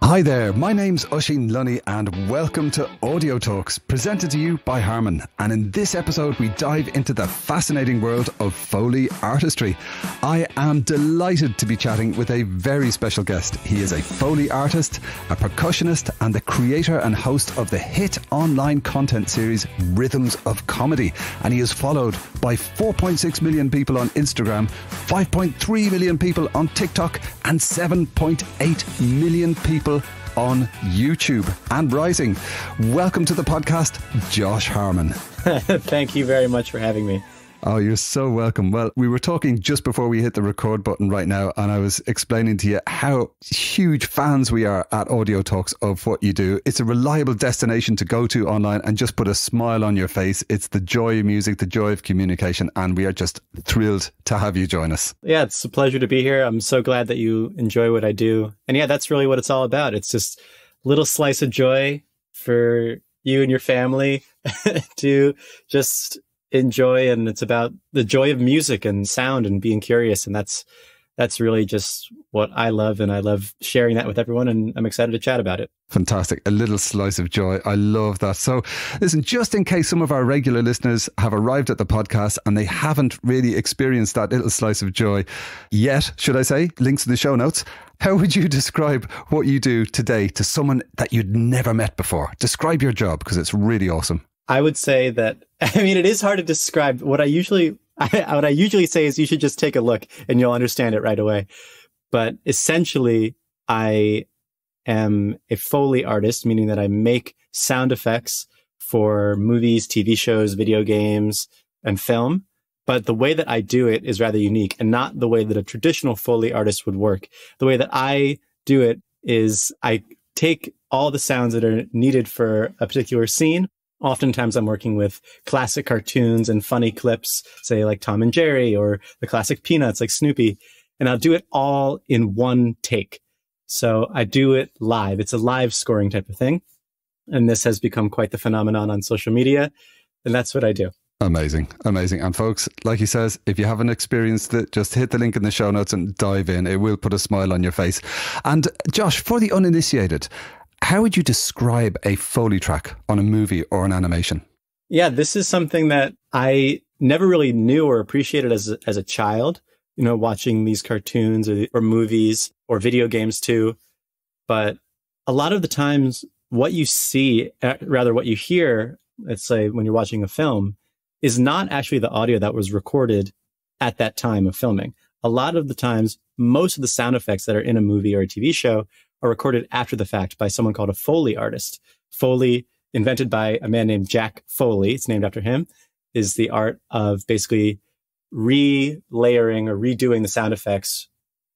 Hi there, my name's Oisín Lunny and welcome to Audio Talks, presented to you by Harman. And in this episode we dive into the fascinating world of Foley artistry. I am delighted to be chatting with a very special guest. He is a Foley artist, a percussionist and the creator and host of the hit online content series Rhythms of Comedy. And he is followed by 4.6 million people on Instagram, 5.3 million people on TikTok and 7.8 million people on YouTube and rising. Welcome to the podcast, Josh Harman. Thank you very much for having me. Oh, you're so welcome. Well, we were talking just before we hit the record button right now, and I was explaining to you how huge fans we are at Audio Talks of what you do. It's a reliable destination to go to online and just put a smile on your face. It's the joy of music, the joy of communication, and we are just thrilled to have you join us. Yeah, it's a pleasure to be here. I'm so glad that you enjoy what I do. And yeah, that's really what it's all about. It's just a little slice of joy for you and your family to just enjoy, and it's about the joy of music and sound and being curious, and that's really just what I love, and I love sharing that with everyone, and I'm excited to chat about it. Fantastic. A little slice of joy. I love that. So listen, just in case some of our regular listeners have arrived at the podcast and they haven't really experienced that little slice of joy yet, should I say, links in the show notes. How would you describe what you do today to someone that you'd never met before? Describe your job, because it's really awesome. I would say that, it is hard to describe. What I usually say is you should just take a look and you'll understand it right away. But essentially, I am a Foley artist, meaning that I make sound effects for movies, TV shows, video games, and film. But the way that I do it is rather unique and not the way that a traditional Foley artist would work. The way that I do it is I take all the sounds that are needed for a particular scene. Oftentimes I'm working with classic cartoons and funny clips, say like Tom and Jerry, or the classic Peanuts like Snoopy, and I'll do it all in one take. So I do it live. It's a live scoring type of thing. And this has become quite the phenomenon on social media. And that's what I do. Amazing. Amazing. And folks, like he says, if you haven't experienced it, just hit the link in the show notes and dive in. It will put a smile on your face. And Josh, for the uninitiated, how would you describe a Foley track on a movie or an animation? Yeah, this is something that I never really knew or appreciated as a child, watching these cartoons or movies or video games too. But a lot of the times what you see, rather what you hear, let's say when you're watching a film, is not actually the audio that was recorded at that time of filming. A lot of the times, most of the sound effects that are in a movie or a TV show are recorded after the fact by someone called a Foley artist. Foley, invented by a man named Jack Foley, it's named after him, is the art of basically re-layering or redoing the sound effects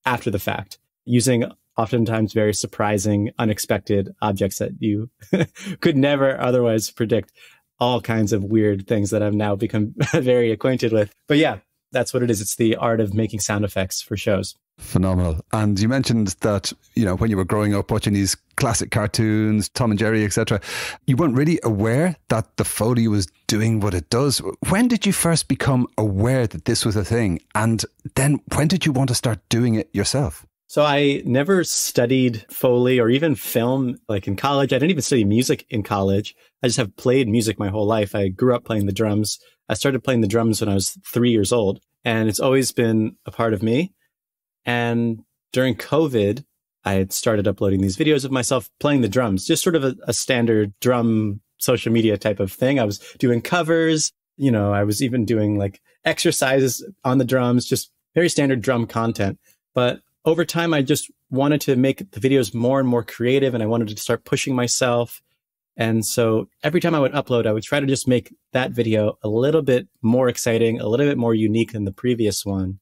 after the fact, using oftentimes very surprising, unexpected objects that you could never otherwise predict. All kinds of weird things that I've now become very acquainted with. But yeah, that's what it is. It's the art of making sound effects for shows. Phenomenal. And you mentioned that, when you were growing up watching these classic cartoons, Tom and Jerry, etc., you weren't really aware that the Foley was doing what it does. When did you first become aware that this was a thing? And then when did you want to start doing it yourself? So I never studied Foley or even film like in college. I didn't even study music in college. I just have played music my whole life. I grew up playing the drums. I started playing the drums when I was 3 years old, and it's always been a part of me. And during COVID, I had started uploading these videos of myself playing the drums, just sort of a standard drum social media type of thing. I was doing covers, I was even doing like exercises on the drums, just very standard drum content. But over time, I just wanted to make the videos more and more creative, and I wanted to start pushing myself. And so every time I would upload, I would try to just make that video a little bit more exciting, a little bit more unique than the previous one.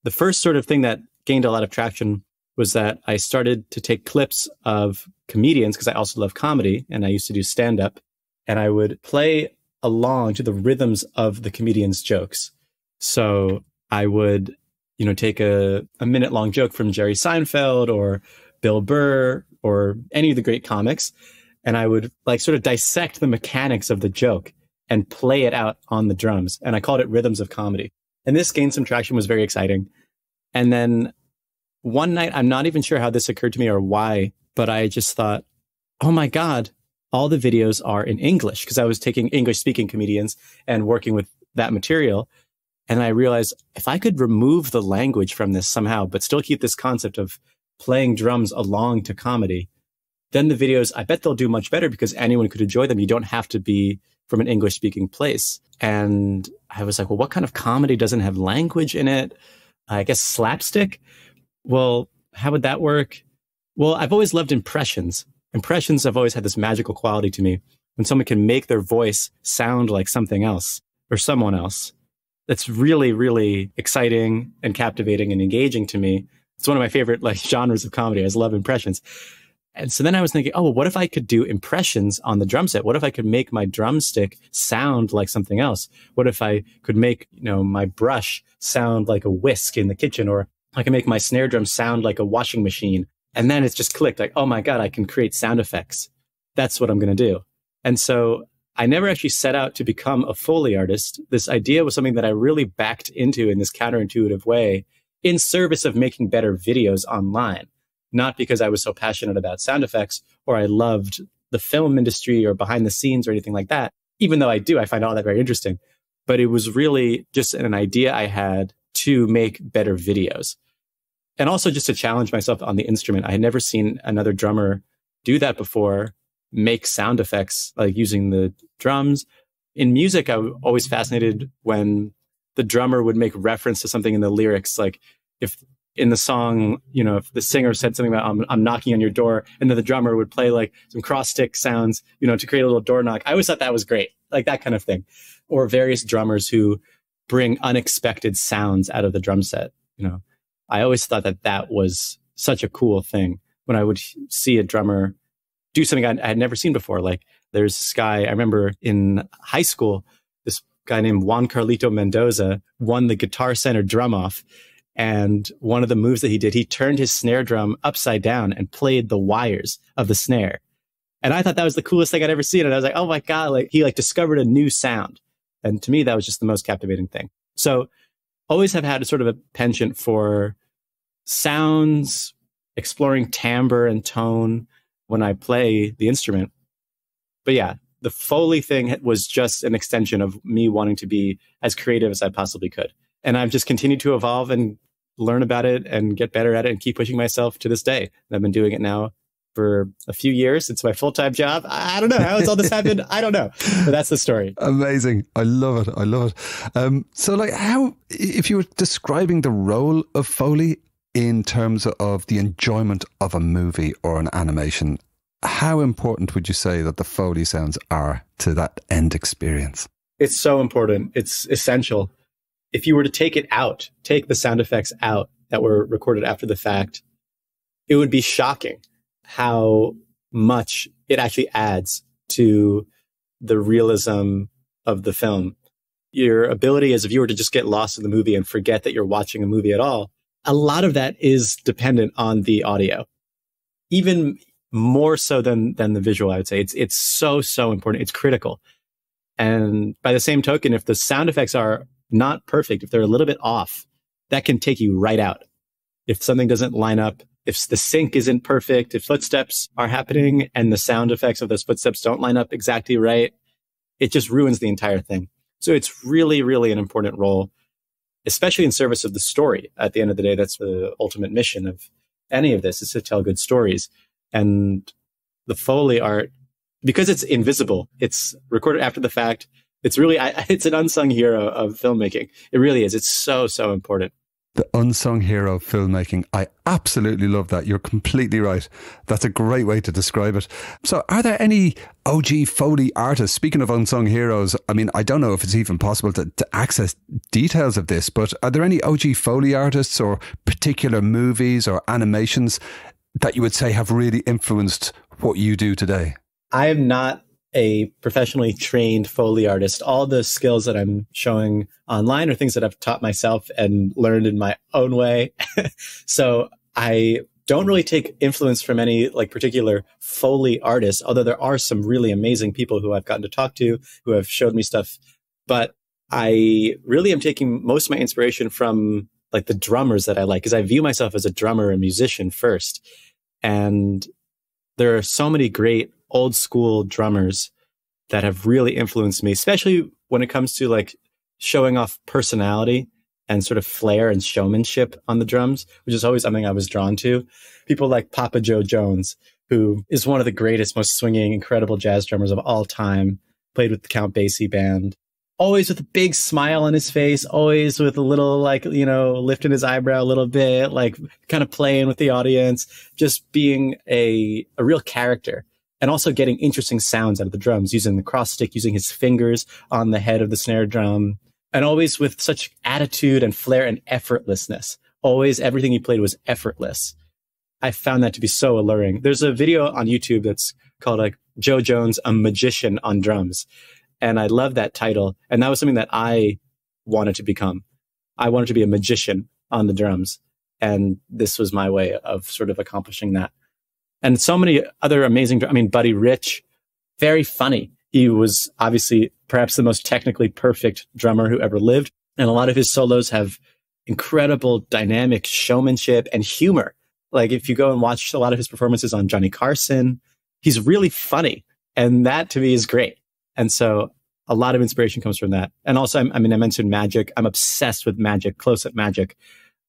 The first sort of thing that gained a lot of traction was that I started to take clips of comedians, because I also love comedy and I used to do stand-up, and I would play along to the rhythms of the comedians' jokes. So I would, take a minute-long joke from Jerry Seinfeld or Bill Burr or any of the great comics, and I would sort of dissect the mechanics of the joke and play it out on the drums. And I called it Rhythms of Comedy. And this gained some traction, was very exciting. And then one night, I'm not even sure how this occurred to me or why But I just thought, oh my God, all the videos are in English, because I was taking English speaking comedians and working with that material. And I realized if I could remove the language from this somehow, but still keep this concept of playing drums along to comedy, then the videos, I bet they'll do much better because anyone could enjoy them. You don't have to be from an English speaking place. And I was like, well, what kind of comedy doesn't have language in it? I guess slapstick. Well, how would that work? Well, I've always loved impressions. Impressions have always had this magical quality to me. When someone can make their voice sound like something else or someone else, that's really, really exciting and captivating and engaging to me. It's one of my favorite genres of comedy. I just love impressions. And so then I was thinking, oh, well, what if I could do impressions on the drum set? What if I could make my drumstick sound like something else? What if I could make, my brush sound like a whisk in the kitchen, or I can make my snare drum sound like a washing machine? And then it's just clicked like, oh my God, I can create sound effects. That's what I'm going to do. And so I never actually set out to become a Foley artist. This idea was something that I really backed into in this counterintuitive way in service of making better videos online. Not because I was so passionate about sound effects or I loved the film industry or behind the scenes or anything like that, even though I find all that very interesting. But it was really just an idea I had to make better videos. And also just to challenge myself on the instrument. I had never seen another drummer do that before, make sound effects like using the drums. In music, I was always fascinated when the drummer would make reference to something in the lyrics, like if in the song, if the singer said something about I'm knocking on your door, and then the drummer would play like some cross stick sounds, to create a little door knock. I always thought that was great, like that kind of thing. Or various drummers who bring unexpected sounds out of the drum set. I always thought that was such a cool thing when I would see a drummer do something I had never seen before. Like there's this guy, I remember in high school, this guy named Juan Carlito Mendoza won the Guitar Center drum off. And one of the moves that he did, he turned his snare drum upside down and played the wires of the snare. And I thought that was the coolest thing I'd ever seen. And I was like, oh my God, he discovered a new sound. And to me, that was just the most captivating thing. So always have had a sort of a penchant for sounds, exploring timbre and tone when I play the instrument. But yeah, the Foley thing was just an extension of me wanting to be as creative as I possibly could. And I've just continued to evolve and learn about it and get better at it and keep pushing myself to this day. And I've been doing it now for a few years. It's my full-time job. I don't know how it's all this happened. I don't know. But that's the story. Amazing. I love it. I love it. So how, if you were describing the role of Foley in terms of the enjoyment of a movie or an animation, how important would you say that the Foley sounds are to that end experience? It's so important. It's essential. If you were to take the sound effects out that were recorded after the fact, it would be shocking how much it actually adds to the realism of the film. Your ability as a viewer to just get lost in the movie and forget that you're watching a movie at all, a lot of that is dependent on the audio. Even more so than the visual, I would say. It's so important. It's critical. And by the same token, if the sound effects are not perfect, if they're a little bit off, that can take you right out. If something doesn't line up, if the sync isn't perfect, if footsteps are happening and the sound effects of those footsteps don't line up exactly right, it just ruins the entire thing. So it's really, really an important role, especially in service of the story. At the end of the day, that's the ultimate mission of any of this, is to tell good stories. And the Foley art, because it's invisible, it's recorded after the fact, it's really, it's an unsung hero of filmmaking. It really is. It's so important. The unsung hero of filmmaking. I absolutely love that. You're completely right. That's a great way to describe it. So are there any OG Foley artists? Speaking of unsung heroes, I mean, I don't know if it's even possible to access details of this, but are there any OG Foley artists or particular movies or animations that you would say have really influenced what you do today? I am not a professionally trained Foley artist. All the skills that I'm showing online are things that I've taught myself and learned in my own way. So I don't really take influence from any particular Foley artists, although there are some really amazing people who I've gotten to talk to who have showed me stuff. But I really am taking most of my inspiration from the drummers that I like, because I view myself as a drummer and musician first. And There are so many great old school drummers that have really influenced me, especially when it comes to like showing off personality and sort of flair and showmanship on the drums, which is always something I was drawn to. People like Papa Joe Jones, who is one of the greatest, most swinging, incredible jazz drummers of all time, played with the Count Basie band, always with a big smile on his face, always with a little, like, you know, lifting his eyebrow a little bit, like kind of playing with the audience, just being a real character. And also getting interesting sounds out of the drums, using the cross stick, using his fingers on the head of the snare drum, and always with such attitude and flair and effortlessness. Always everything he played was effortless. I found that to be so alluring. There's a video on YouTube that's called like Joe Jones, a Magician on Drums. And I love that title. And that was something that I wanted to become. I wanted to be a magician on the drums. And this was my way of sort of accomplishing that. And so many other amazing, I mean, Buddy Rich, very funny. He was obviously perhaps the most technically perfect drummer who ever lived. And a lot of his solos have incredible dynamic showmanship and humor. Like if you go and watch a lot of his performances on Johnny Carson, he's really funny. And that to me is great. And so a lot of inspiration comes from that. And also, I mentioned magic. I'm obsessed with magic, close-up magic.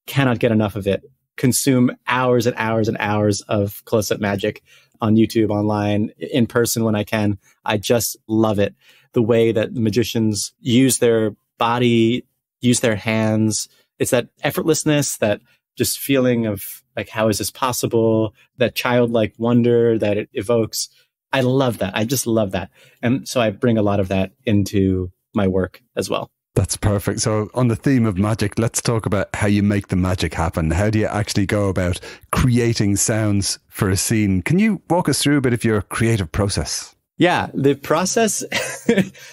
Cannot get enough of it. Consume hours and hours and hours of close-up magic on YouTube, online, in person when I can. I just love it. The way that magicians use their body, use their hands. It's that effortlessness, that just feeling of like, how is this possible? That childlike wonder that it evokes. I love that. I just love that. And so I bring a lot of that into my work as well. That's perfect. So on the theme of magic, let's talk about how you make the magic happen. How do you actually go about creating sounds for a scene? Can you walk us through a bit of your creative process? Yeah, the process.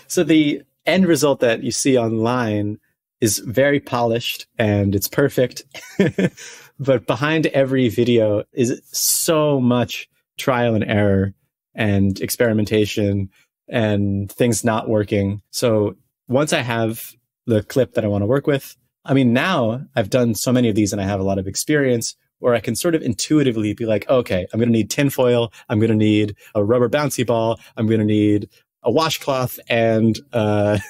So the end result that you see online is very polished and it's perfect. But behind every video is so much trial and error and experimentation and things not working. So once I have the clip that I want to work with, I mean, now I've done so many of these and I have a lot of experience where I can sort of intuitively be like, okay, I'm going to need tinfoil. I'm going to need a rubber bouncy ball. I'm going to need a washcloth and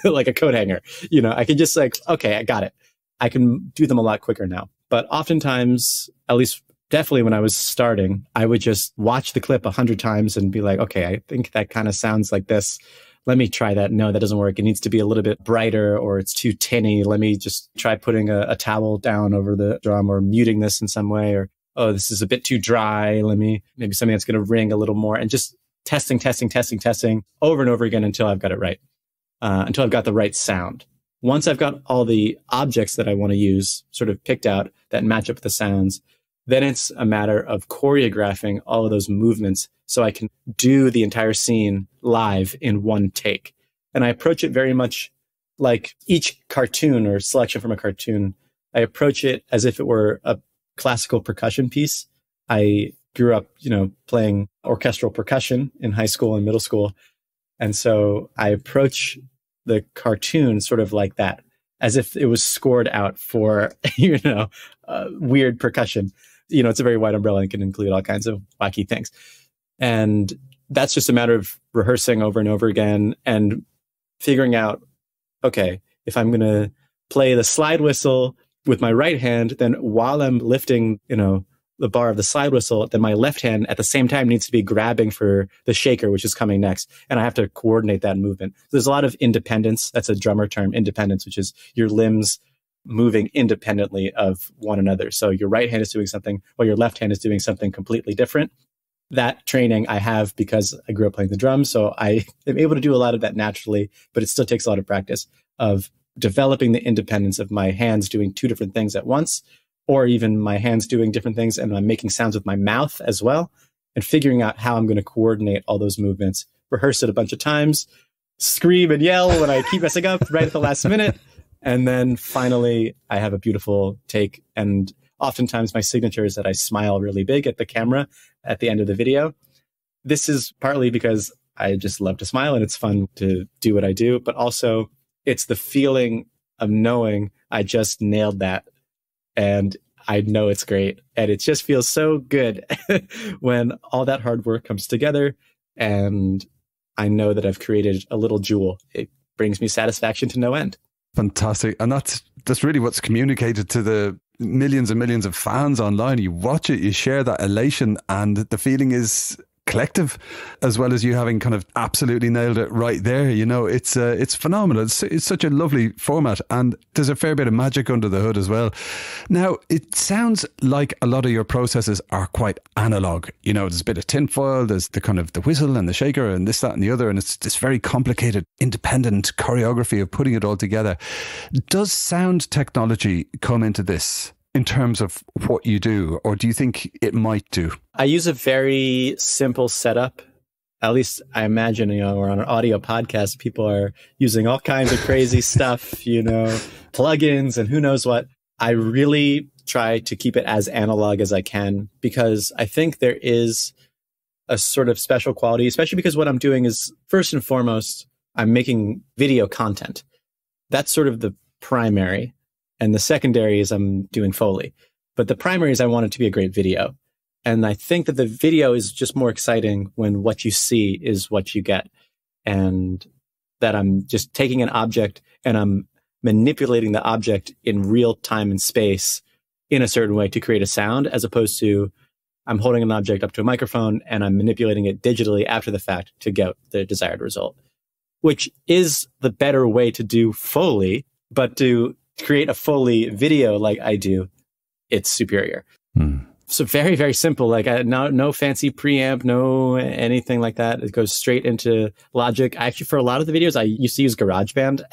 like a coat hanger. You know, I can just like, okay, I got it. I can do them a lot quicker now. But oftentimes, at least definitely when I was starting, I would just watch the clip 100 times and be like, okay, I think that kind of sounds like this. Let me try that. No, that doesn't work. It needs to be a little bit brighter or it's too tinny. Let me just try putting a towel down over the drum or muting this in some way. Or, oh, this is a bit too dry. Let me, maybe something that's going to ring a little more, and just testing over and over again until I've got it right, until I've got the right sound. Once I've got all the objects that I want to use sort of picked out that match up with the sounds, then it's a matter of choreographing all of those movements so I can do the entire scene live in one take. And I approach it very much like each cartoon or selection from a cartoon. I approach it as if it were a classical percussion piece. I grew up, you know, playing orchestral percussion in high school and middle school. And so I approach the cartoon sort of like that, as if it was scored out for, you know, weird percussion. You know, it's a very wide umbrella and can include all kinds of wacky things. And that's just a matter of rehearsing over and over again and figuring out, okay, if I'm going to play the slide whistle with my right hand, then while I'm lifting, you know, the bar of the slide whistle, then my left hand at the same time needs to be grabbing for the shaker, which is coming next. And I have to coordinate that movement. So there's a lot of independence. That's a drummer term, independence, which is your limbs moving independently of one another. So your right hand is doing something while your left hand is doing something completely different. That training I have because I grew up playing the drums. So I am able to do a lot of that naturally, but it still takes a lot of practice of developing the independence of my hands doing two different things at once, or even my hands doing different things and I'm making sounds with my mouth as well, and figuring out how I'm going to coordinate all those movements, rehearse it a bunch of times, scream and yell when I keep messing up right at the last minute. And then finally, I have a beautiful take. And oftentimes my signature is that I smile really big at the camera at the end of the video. This is partly because I just love to smile and it's fun to do what I do, but also it's the feeling of knowing I just nailed that. And I know it's great. And it just feels so good when all that hard work comes together and I know that I've created a little jewel. It brings me satisfaction to no end. Fantastic. And that's really what's communicated to the millions and millions of fans online. You watch it, you share that elation, and the feeling is collective, as well as you having kind of absolutely nailed it right there. You know, it's phenomenal. It's such a lovely format, and there's a fair bit of magic under the hood as well. Now, it sounds like a lot of your processes are quite analog. You know, there's a bit of tinfoil, there's the kind of the whistle and the shaker and this, that and the other, and it's this very complicated independent choreography of putting it all together. Does sound technology come into this in terms of what you do, or do you think it might do? I use a very simple setup. At least I imagine, you know, we're on an audio podcast. People are using all kinds of crazy stuff, you know, plugins and who knows what. I really try to keep it as analog as I can because I think there is a sort of special quality, especially because what I'm doing is first and foremost, I'm making video content. That's sort of the primary. And the secondary is I'm doing Foley. But the primary is I want it to be a great video. And I think that the video is just more exciting when what you see is what you get. And that I'm just taking an object and I'm manipulating the object in real time and space in a certain way to create a sound, as opposed to I'm holding an object up to a microphone and I'm manipulating it digitally after the fact to get the desired result, which is the better way to do Foley, but to create a Foley video like I do, it's superior. So very, very simple. Like no fancy preamp, no anything like that. It goes straight into Logic. Actually, for a lot of the videos, I used to use GarageBand.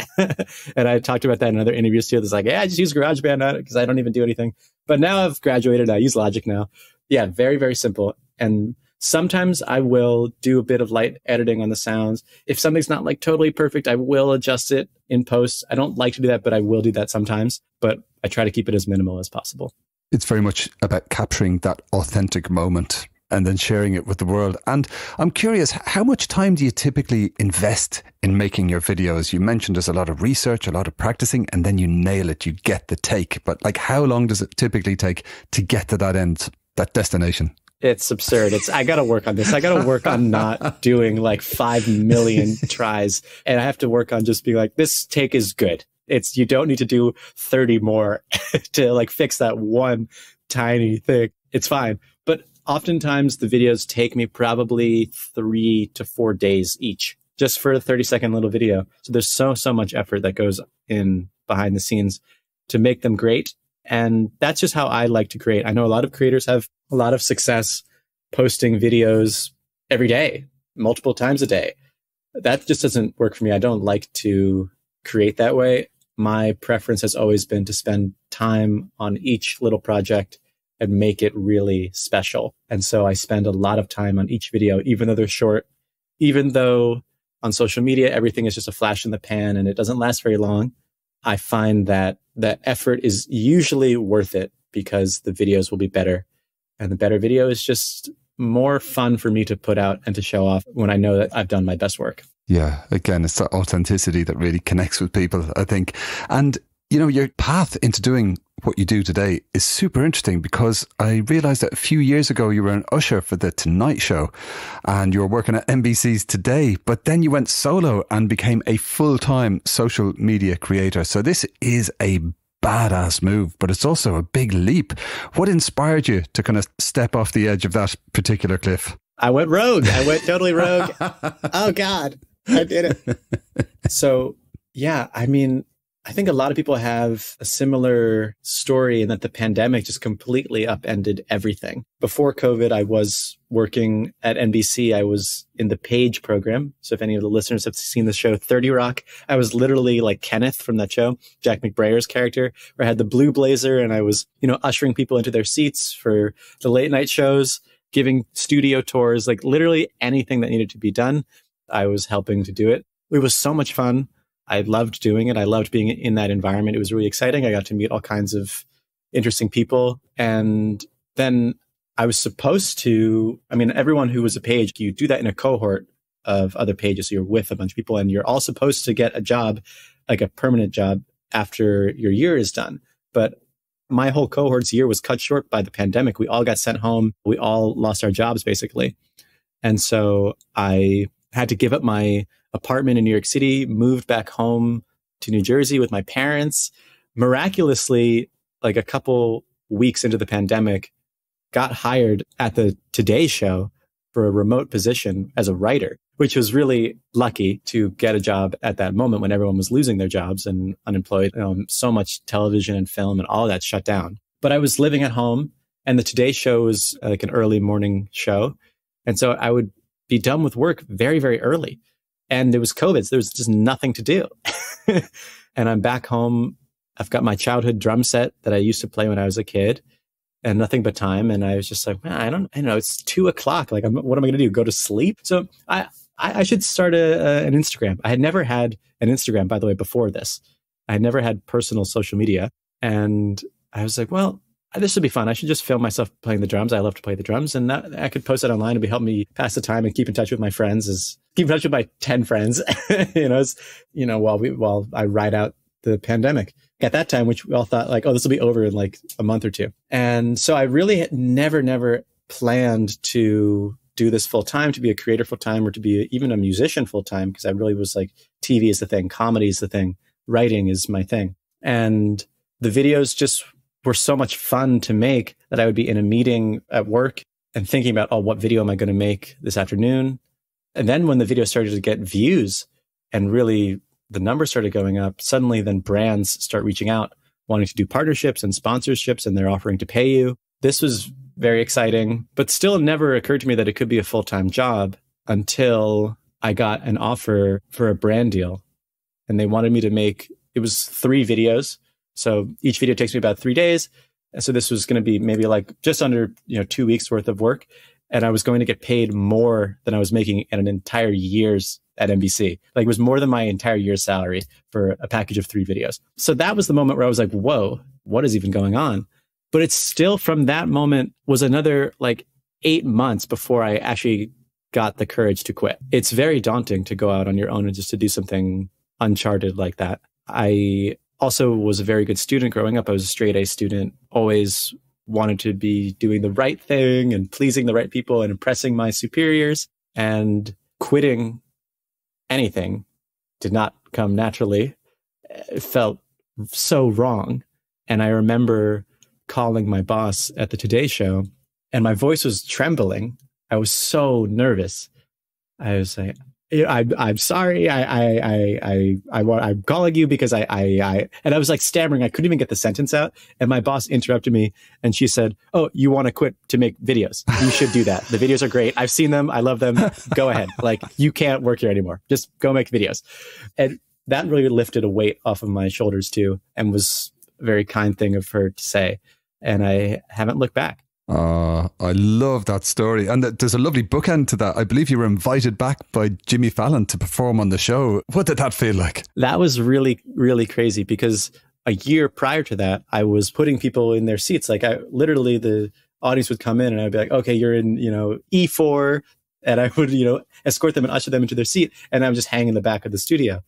And I talked about that in other interviews too. It's like, yeah, I just use GarageBand because I don't even do anything. But now I've graduated. I use Logic now. Yeah, very, very simple. And sometimes I will do a bit of light editing on the sounds. If something's not like totally perfect, I will adjust it in post. I don't like to do that, but I will do that sometimes. But I try to keep it as minimal as possible. It's very much about capturing that authentic moment and then sharing it with the world. And I'm curious, how much time do you typically invest in making your videos? You mentioned there's a lot of research, a lot of practicing, and then you nail it, you get the take. But like, how long does it typically take to get to that end, that destination? It's absurd. I got to work on this. I got to work on not doing like 5 million tries. And I have to work on just being like, this take is good. You don't need to do 30 more to like fix that one tiny thing. It's fine. But oftentimes the videos take me probably 3 to 4 days each, just for a 30-second little video. So there's so much effort that goes in behind the scenes to make them great. And that's just how I like to create. I know a lot of creators have a lot of success posting videos every day, multiple times a day. That just doesn't work for me. I don't like to create that way. My preference has always been to spend time on each little project and make it really special. And so I spend a lot of time on each video, even though they're short, even though on social media, everything is just a flash in the pan and it doesn't last very long. I find that the effort is usually worth it because the videos will be better. And the better video is just more fun for me to put out and to show off when I know that I've done my best work. Yeah, again, it's that authenticity that really connects with people, I think. And, you know, your path into doing what you do today is super interesting because I realized that a few years ago you were an usher for The Tonight Show and you were working at NBC's Today, but then you went solo and became a full-time social media creator. So this is a badass move, but it's also a big leap. What inspired you to kind of step off the edge of that particular cliff? I went rogue. I went totally rogue. Oh, God, I did it. So, yeah, I mean, I think a lot of people have a similar story in that the pandemic just completely upended everything. Before COVID, I was working at NBC. I was in the Page program. So if any of the listeners have seen the show 30 Rock, I was literally like Kenneth from that show, Jack McBrayer's character, where I had the blue blazer and I was, you know, ushering people into their seats for the late night shows, giving studio tours, like literally anything that needed to be done. I was helping to do it. It was so much fun. I loved doing it. I loved being in that environment. It was really exciting. I got to meet all kinds of interesting people. And then I was supposed to, I mean, everyone who was a page, you do that in a cohort of other pages. So you're with a bunch of people and you're all supposed to get a job, like a permanent job after your year is done. But My whole cohort's year was cut short by the pandemic. We all got sent home. We all lost our jobs, basically. And so I had to give up my apartment in New York City, moved back home to New Jersey with my parents. Miraculously, like a couple weeks into the pandemic, got hired at the Today Show for a remote position as a writer, which was really lucky to get a job at that moment when everyone was losing their jobs and unemployed. So much television and film and all that shut down. But I was living at home, and the Today Show was like an early morning show. And so I would be done with work very, very early. And it was COVID, so there was just nothing to do. And I'm back home. I've got my childhood drum set that I used to play when I was a kid, and nothing but time. And I was just like, man, I don't know. It's 2:00. Like, what am I going to do? Go to sleep? So I should start an Instagram. I had never had an Instagram, by the way, before this. I had never had personal social media. And I was like, well, this would be fun. I should just film myself playing the drums. I love to play the drums, and I could post it online. It'd be help me pass the time and keep in touch with my friends. Keep in touch with my 10 friends, while I ride out the pandemic. At that time, which we all thought like, oh, this will be over in like a month or two. And so I really had never planned to do this full time, to be a creator full time, or to be even a musician full time, because I really was like, TV is the thing, comedy is the thing, writing is my thing. And the videos just were so much fun to make that I would be in a meeting at work and thinking about, oh, what video am I going to make this afternoon? And then when the video started to get views and really the numbers started going up, suddenly then brands start reaching out, wanting to do partnerships and sponsorships, and they're offering to pay you. This was very exciting, but still never occurred to me that it could be a full-time job until I got an offer for a brand deal. And they wanted me to make, it was 3 videos. So each video takes me about 3 days. And so this was going to be maybe like just under 2 weeks worth of work. And I was going to get paid more than I was making in an entire year's at NBC. Like, it was more than my entire year's salary for a package of 3 videos. So that was the moment where I was like, whoa, what is even going on? But it's still, from that moment was another like 8 months before I actually got the courage to quit. It's very daunting to go out on your own and just to do something uncharted like that. I also was a very good student growing up. I was a straight A student, always wanted to be doing the right thing and pleasing the right people and impressing my superiors. And quitting anything did not come naturally. It felt so wrong. And I remember calling my boss at the Today Show, and my voice was trembling. I was so nervous. I was like, I'm sorry. I'm calling you because and I was like stammering. I couldn't even get the sentence out. And my boss interrupted me, and she said, "Oh, you want to quit to make videos? You should do that. The videos are great. I've seen them. I love them. Go ahead. Like, you can't work here anymore. Just go make videos." And that really lifted a weight off of my shoulders too, and was a very kind thing of her to say. And I haven't looked back. I love that story. And there's a lovely bookend to that. I believe you were invited back by Jimmy Fallon to perform on the show. What did that feel like? That was really, really crazy, because a year prior to that, I was putting people in their seats. Like, literally the audience would come in and I'd be like, okay, you're in, E4. And I would, escort them and usher them into their seat. And I would just hang in the back of the studio.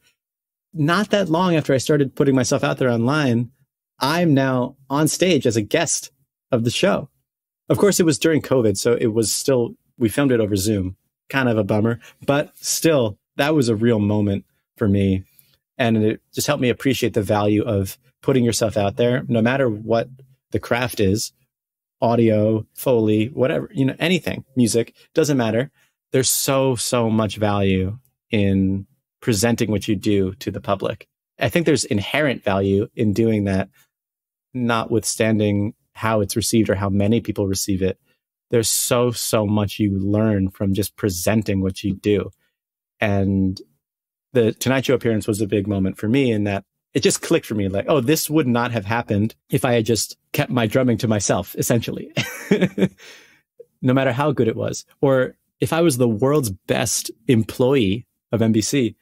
Not that long after I started putting myself out there online, I'm now on stage as a guest of the show. Of course, it was during COVID, so it was still, we filmed it over Zoom. Kind of a bummer, but still, that was a real moment for me. And it just helped me appreciate the value of putting yourself out there, no matter what the craft is, audio, Foley, whatever, anything, music, doesn't matter. There's so much value in presenting what you do to the public. I think there's inherent value in doing that, notwithstanding how it's received or how many people receive it. There's so much you learn from just presenting what you do. And the Tonight Show appearance was a big moment for me, in that it just clicked for me, like, oh, this would not have happened if I had just kept my drumming to myself, essentially. No matter how good it was. Or if I was the world's best employee of NBC,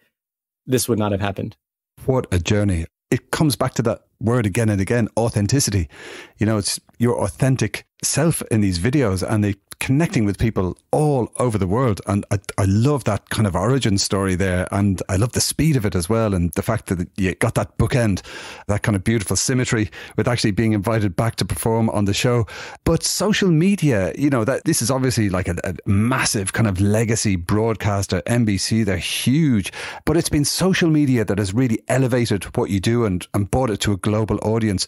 this would not have happened. What a journey. It comes back to that word again and again, authenticity. your authentic self in these videos, and they connecting with people all over the world. And I love that kind of origin story there. And I love the speed of it as well. And the fact that you got that bookend, that kind of beautiful symmetry with actually being invited back to perform on the show. But social media, you know, that this is obviously like a massive kind of legacy broadcaster. NBC, they're huge. But it's been social media that has really elevated what you do and brought it to a global audience.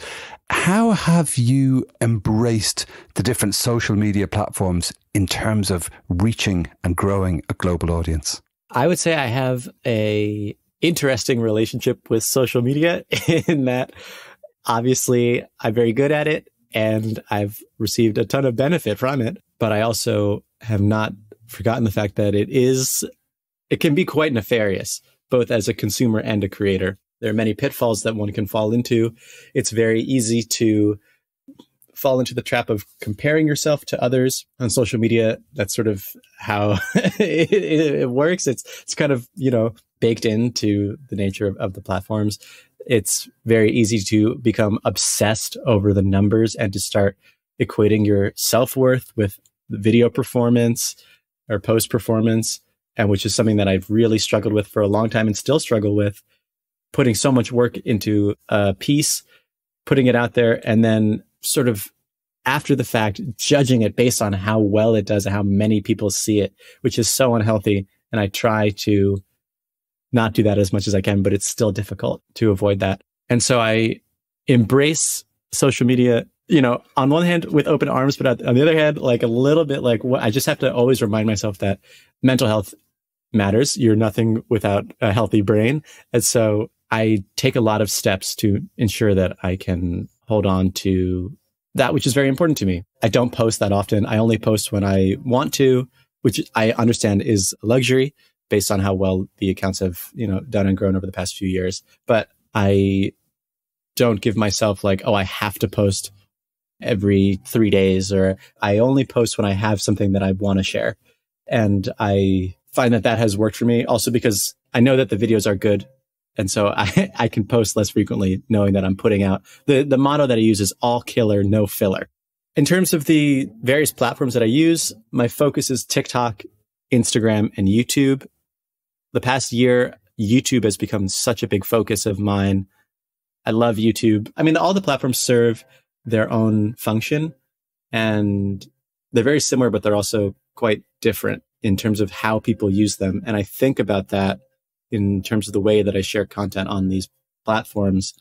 How have you embraced the different social media platforms in terms of reaching and growing a global audience? I would say I have a interesting relationship with social media in that obviously I'm very good at it and I've received a ton of benefit from it, but I also have not forgotten the fact that it can be quite nefarious, both as a consumer and a creator. There are many pitfalls that one can fall into. It's very easy to fall into the trap of comparing yourself to others on social media. That's sort of how it works. It's kind of, you know, baked into the nature of the platforms. It's very easy to become obsessed over the numbers and to start equating your self-worth with video performance or post performance, and which is something that I've really struggled with for a long time and still struggle with. Putting so much work into a piece, putting it out there, and then sort of after the fact, judging it based on how well it does and how many people see it, which is so unhealthy. And I try to not do that as much as I can, but it's still difficult to avoid that. And so I embrace social media, you know, on one hand with open arms, but on the other hand, like a little bit like I just have to always remind myself that mental health matters. You're nothing without a healthy brain. And so I take a lot of steps to ensure that I can hold on to that, which is very important to me. I don't post that often. I only post when I want to, which I understand is a luxury based on how well the accounts have, you know, done and grown over the past few years. But I don't give myself like, oh, I have to post every 3 days, or I only post when I have something that I want to share. And I find that has worked for me also because I know that the videos are good. And so I can post less frequently knowing that I'm putting out the motto that I use is all killer, no filler. In terms of the various platforms that I use, my focus is TikTok, Instagram, and YouTube. The past year, YouTube has become such a big focus of mine. I love YouTube. I mean, all the platforms serve their own function and they're very similar, but they're also quite different in terms of how people use them. And I think about that in terms of the way that I share content on these platforms.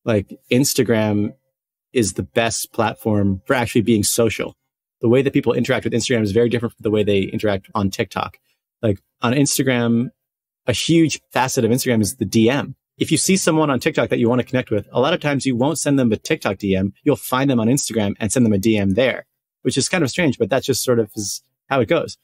Like Instagram is the best platform for actually being social. The way that people interact with Instagram is very different from the way they interact on TikTok. Like on Instagram, a huge facet of Instagram is the DM. If you see someone on TikTok that you want to connect with, a lot of times you won't send them a TikTok DM. You'll find them on Instagram and send them a DM there, which is kind of strange, but that just sort of is how it goes.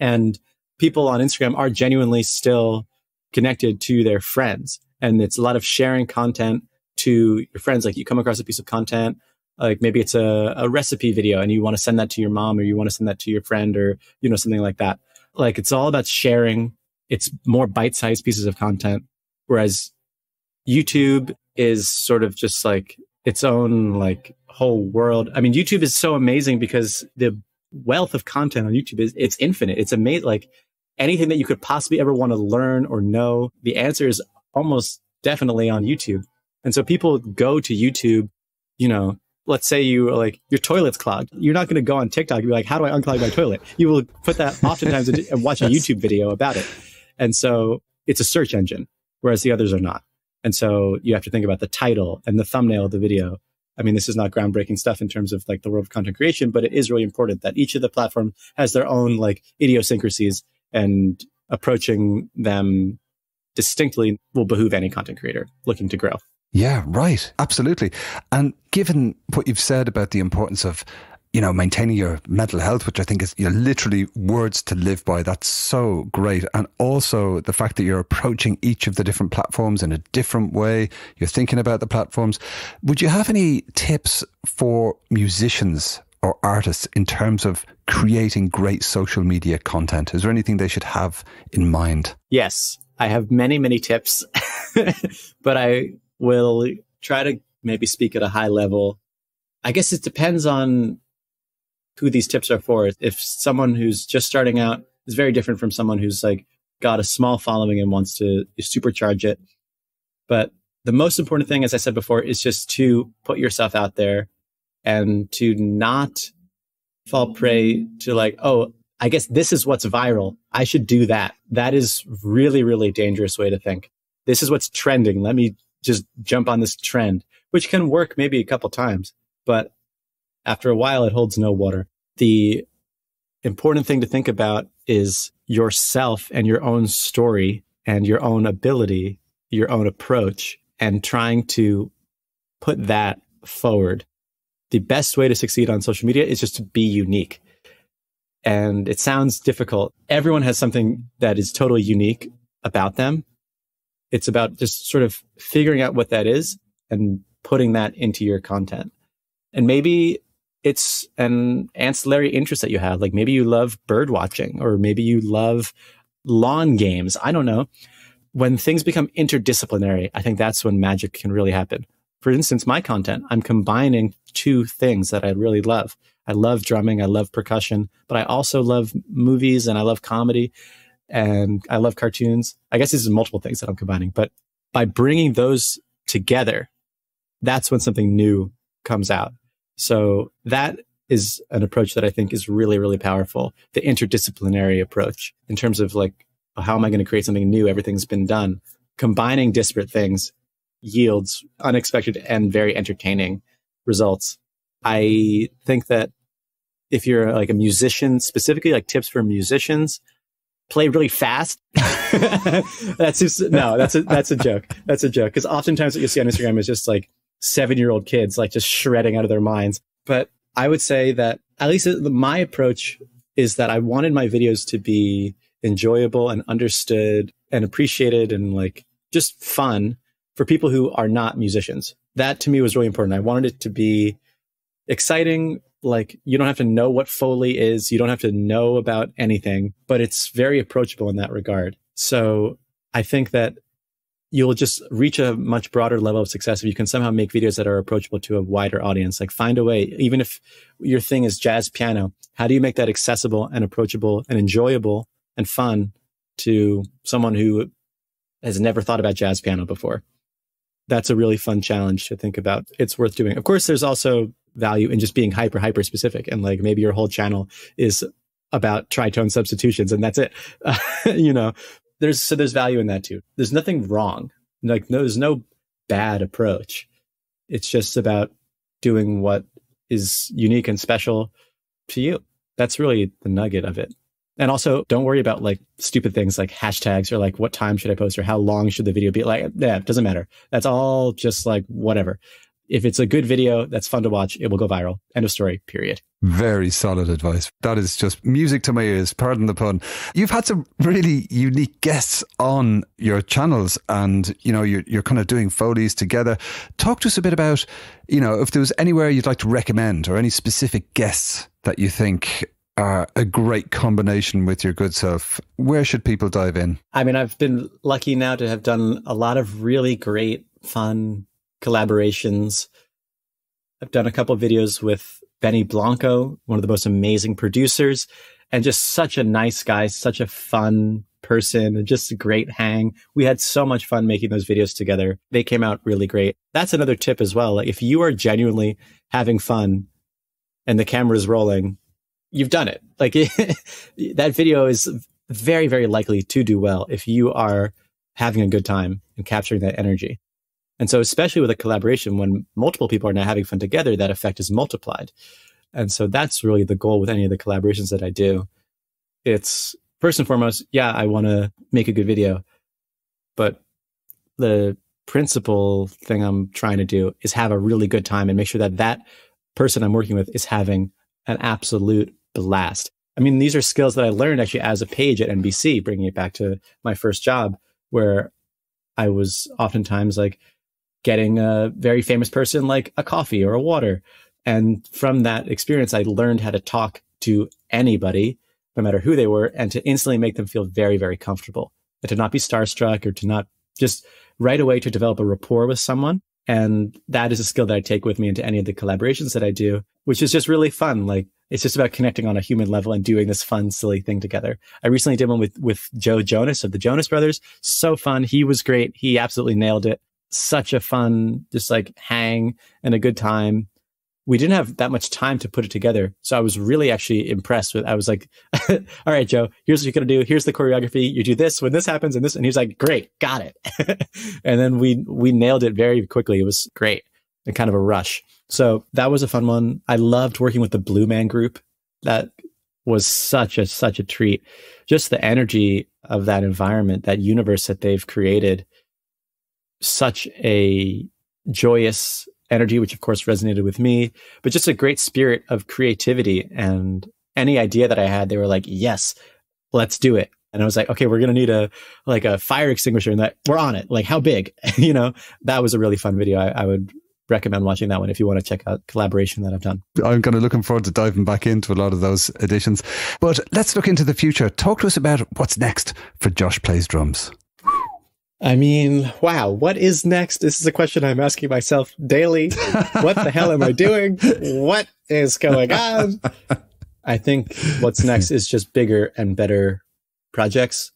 And people on Instagram are genuinely still connected to their friends. And it's a lot of sharing content to your friends. Like you come across a piece of content, like maybe it's a recipe video and you want to send that to your mom or you want to send that to your friend or, you know, something like that. Like it's all about sharing. It's more bite-sized pieces of content. Whereas YouTube is sort of just like its own like whole world. I mean, YouTube is so amazing because the wealth of content on YouTube it's infinite. It's amazing. Like anything that you could possibly ever want to learn or know, the answer is almost definitely on YouTube. And so people go to YouTube, you know, let's say you are like, your toilet's clogged. You're not going to go on TikTok and be like, how do I unclog my toilet? You will put that oftentimes and watch a YouTube video about it. And so it's a search engine, whereas the others are not. And so you have to think about the title and the thumbnail of the video. I mean, this is not groundbreaking stuff in terms of like the world of content creation, but it is really important that each of the platforms has their own like idiosyncrasies, and approaching them distinctly will behoove any content creator looking to grow. Yeah, right. Absolutely. And given what you've said about the importance of, you know, maintaining your mental health, which I think is, you know, literally words to live by, that's so great. And also the fact that you're approaching each of the different platforms in a different way, you're thinking about the platforms. Would you have any tips for musicians or artists in terms of creating great social media content? Is there anything they should have in mind? Yes, I have many, many tips, but I will try to maybe speak at a high level. I guess it depends on who these tips are for. If someone who's just starting out is very different from someone who's like got a small following and wants to supercharge it. But the most important thing, as I said before, is just to put yourself out there and to not fall prey to like, oh, I guess this is what's viral. I should do that. That is really, really dangerous way to think. This is what's trending. Let me just jump on this trend, which can work maybe a couple times, but after a while, it holds no water. The important thing to think about is yourself and your own story and your own ability, your own approach, and trying to put that forward. The best way to succeed on social media is just to be unique. And it sounds difficult. Everyone has something that is totally unique about them. It's about just sort of figuring out what that is and putting that into your content. And maybe it's an ancillary interest that you have. Like maybe you love bird watching, or maybe you love lawn games. I don't know. When things become interdisciplinary, I think that's when magic can really happen. For instance, my content, I'm combining two things that I really love. I love drumming, I love percussion, but I also love movies and I love comedy and I love cartoons. I guess this is multiple things that I'm combining, but by bringing those together, that's when something new comes out. So that is an approach that I think is really, really powerful. The interdisciplinary approach in terms of like, how am I going to create something new? Everything's been done. Combining disparate things yields unexpected and very entertaining results. I think that if you're like a musician, specifically like tips for musicians, play really fast. That's a joke. That's a joke. Because oftentimes what you see on Instagram is just like 7-year-old kids like just shredding out of their minds. But I would say that at least my approach is that I wanted my videos to be enjoyable and understood and appreciated and like just fun for people who are not musicians. That to me was really important. I wanted it to be exciting. Like you don't have to know what Foley is. You don't have to know about anything, but it's very approachable in that regard. So I think that you'll just reach a much broader level of success if you can somehow make videos that are approachable to a wider audience. Like find a way, even if your thing is jazz piano, how do you make that accessible and approachable and enjoyable and fun to someone who has never thought about jazz piano before? That's a really fun challenge to think about. It's worth doing. Of course, there's also value in just being hyper specific. And like maybe your whole channel is about tritone substitutions and that's it. You know, there's value in that too. There's nothing wrong. Like there's no bad approach. It's just about doing what is unique and special to you. That's really the nugget of it. And also don't worry about like stupid things like hashtags or like what time should I post or how long should the video be. Like, yeah, it doesn't matter. That's all just like whatever. If it's a good video that's fun to watch, it will go viral. End of story, period. Very solid advice. That is just music to my ears, pardon the pun. You've had some really unique guests on your channels and, you know, you're kind of doing Foleys together. Talk to us a bit about, you know, if there was anywhere you'd like to recommend or any specific guests that you think are a great combination with your good self. Where should people dive in? I mean, I've been lucky now to have done a lot of really great, fun collaborations. I've done a couple of videos with Benny Blanco, one of the most amazing producers, and just such a nice guy, such a fun person, and just a great hang. We had so much fun making those videos together. They came out really great. That's another tip as well. Like if you are genuinely having fun and the camera is rolling, you've done it. Like that video is very, very likely to do well if you are having a good time and capturing that energy. And so especially with a collaboration, when multiple people are now having fun together, that effect is multiplied. And so that's really the goal with any of the collaborations that I do. It's first and foremost, yeah, I want to make a good video, but the principal thing I'm trying to do is have a really good time and make sure that that person I'm working with is having an absolute blast. I mean, these are skills that I learned actually as a page at NBC, bringing it back to my first job, where I was oftentimes like getting a very famous person like a coffee or a water. And from that experience, I learned how to talk to anybody, no matter who they were, and to instantly make them feel very, very comfortable, and to not be starstruck or to not just right away to develop a rapport with someone. And that is a skill that I take with me into any of the collaborations that I do, which is just really fun. Like, it's just about connecting on a human level and doing this fun, silly thing together. I recently did one with Joe Jonas of the Jonas Brothers. So fun. He was great. He absolutely nailed it. Such a fun, just like hang and a good time. We didn't have that much time to put it together. So I was really actually impressed with, I was like, all right, Joe, here's what you're going to do. Here's the choreography. You do this when this happens and this. And he's like, great, got it. And then we nailed it very quickly. It was great and kind of a rush. So that was a fun one. I loved working with the Blue Man Group. That was such a treat. Just the energy of that environment, that universe that they've created, such a joyous energy, which of course resonated with me, but just a great spirit of creativity. And any idea that I had, they were like, yes, let's do it. And I was like, okay, we're going to need a fire extinguisher, and that we're on it. Like, how big? That was a really fun video. I would recommend watching that one if you want to check out collaboration that I've done. I'm kind of looking forward to diving back into a lot of those editions. But let's look into the future. Talk to us about what's next for Josh Plays Drums. I mean, wow, what is next? This is a question I'm asking myself daily. What the hell am I doing? What is going on? I think what's next is just bigger and better projects.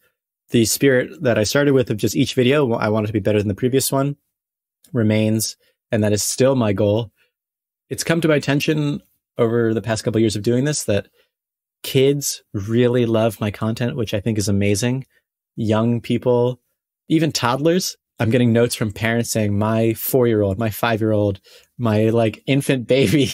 The spirit that I started with of just each video, I want it to be better than the previous one, remains, and that is still my goal. It's come to my attention over the past couple of years of doing this that kids really love my content, which I think is amazing. Young people, even toddlers. I'm getting notes from parents saying my 4-year-old, my 5-year-old, my like infant baby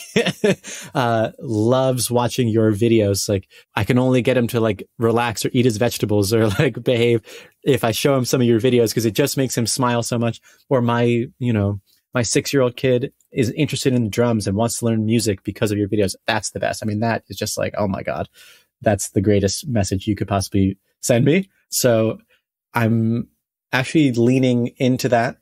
loves watching your videos. Like, I can only get him to like relax or eat his vegetables or like behave if I show him some of your videos, because it just makes him smile so much. Or my 6-year-old kid is interested in drums and wants to learn music because of your videos. That's the best. I mean, that is just like, oh my God, that's the greatest message you could possibly send me. So I'm actually leaning into that.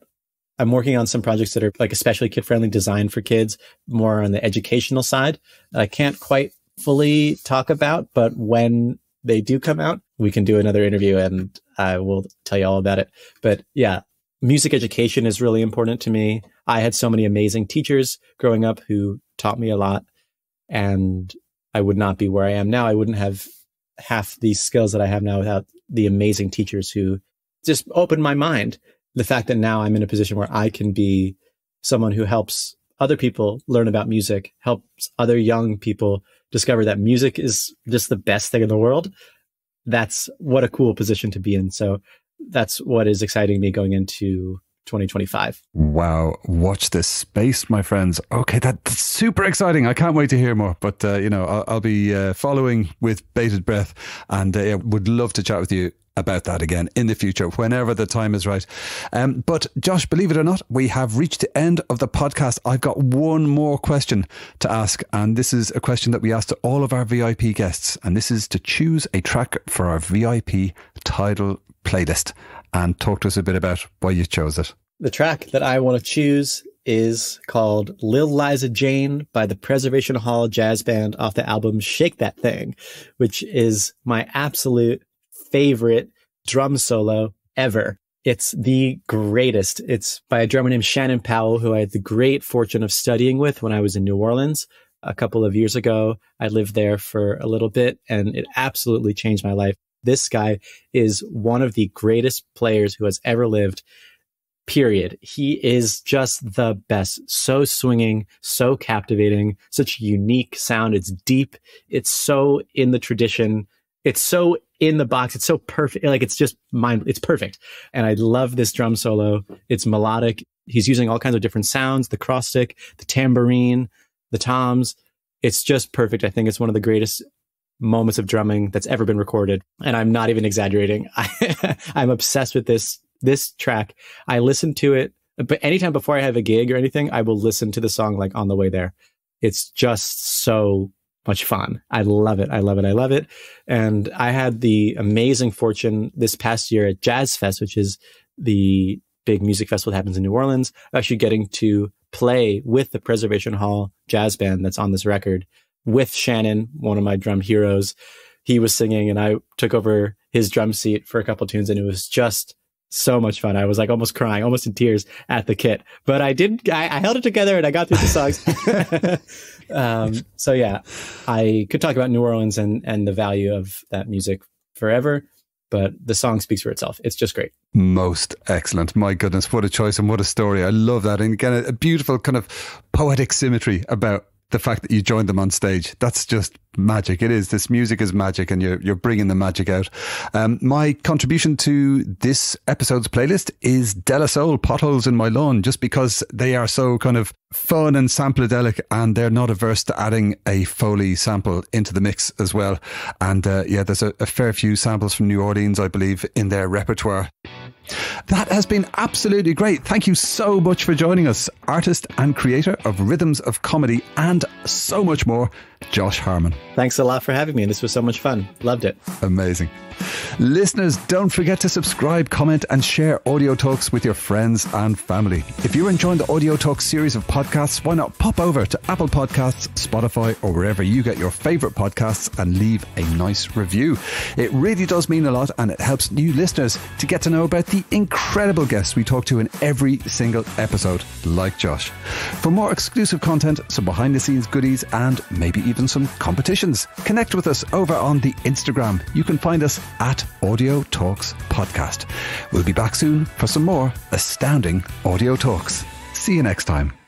I'm working on some projects that are like especially kid-friendly, designed for kids, more on the educational side that I can't quite fully talk about, but when they do come out, we can do another interview and I will tell you all about it. But yeah, music education is really important to me. I had so many amazing teachers growing up who taught me a lot, and I would not be where I am now. I wouldn't have half these skills that I have now without the amazing teachers who just opened my mind. The fact that now I'm in a position where I can be someone who helps other people learn about music, helps other young people discover that music is just the best thing in the world. That's what a cool position to be in. So that's what is exciting me going into 2025. Wow. Watch this space, my friends. Okay, that's super exciting. I can't wait to hear more. But, I'll be following with bated breath, and would love to chat with you about that again in the future, whenever the time is right. But Josh, believe it or not, we have reached the end of the podcast. I've got one more question to ask, and this is a question that we ask to all of our VIP guests, and this is to choose a track for our VIP title playlist. And talk to us a bit about why you chose it. The track that I want to choose is called Lil Liza Jane by the Preservation Hall Jazz Band off the album Shake That Thing, which is my absolute favorite drum solo ever. It's the greatest. It's by a drummer named Shannon Powell, who I had the great fortune of studying with when I was in New Orleans a couple of years ago. I lived there for a little bit, and it absolutely changed my life. This guy is one of the greatest players who has ever lived, period. He is just the best. So swinging, so captivating, such a unique sound. It's deep. It's so in the tradition. It's so in the box. It's so perfect. Like, it's just it's perfect. And I love this drum solo. It's melodic. He's using all kinds of different sounds, the cross stick, the tambourine, the toms. It's just perfect. I think it's one of the greatest moments of drumming that's ever been recorded. And I'm not even exaggerating. I'm obsessed with this track. I listen to it, but anytime before I have a gig or anything, I will listen to the song like on the way there. It's just so much fun. I love it. I love it. I love it. And I had the amazing fortune this past year at Jazz Fest, which is the big music festival that happens in New Orleans, actually getting to play with the Preservation Hall Jazz Band that's on this record, with Shannon, one of my drum heroes. He was singing and I took over his drum seat for a couple tunes, and it was just so much fun. I was like almost crying, almost in tears at the kit, but I held it together and I got through the songs. So yeah, I could talk about New Orleans and the value of that music forever, but the song speaks for itself. It's just great. Most excellent. My goodness, what a choice and what a story. I love that. And again, a beautiful kind of poetic symmetry about the fact that you joined them on stage. That's just magic. It is. This music is magic, and you're bringing the magic out. My contribution to this episode's playlist is De La Soul, Potholes in My Lawn, just because they are so kind of fun and sampledelic, and they're not averse to adding a Foley sample into the mix as well. And there's a fair few samples from New Orleans, I believe, in their repertoire. That has been absolutely great. Thank you so much for joining us. Artist and creator of Rhythms of Comedy and so much more, Josh Harmon. Thanks a lot for having me. This was so much fun. Loved it. Amazing. Listeners, don't forget to subscribe, comment and share Audio Talks with your friends and family. If you're enjoying the Audio Talks series of podcasts, why not pop over to Apple Podcasts, Spotify or wherever you get your favourite podcasts and leave a nice review. It really does mean a lot, and it helps new listeners to get to know about the incredible guests we talk to in every single episode, like Josh. For more exclusive content, some behind the scenes goodies and maybe even some competitions, connect with us over on the Instagram. You can find us at Audio Talks Podcast. We'll be back soon for some more astounding Audio Talks. See you next time.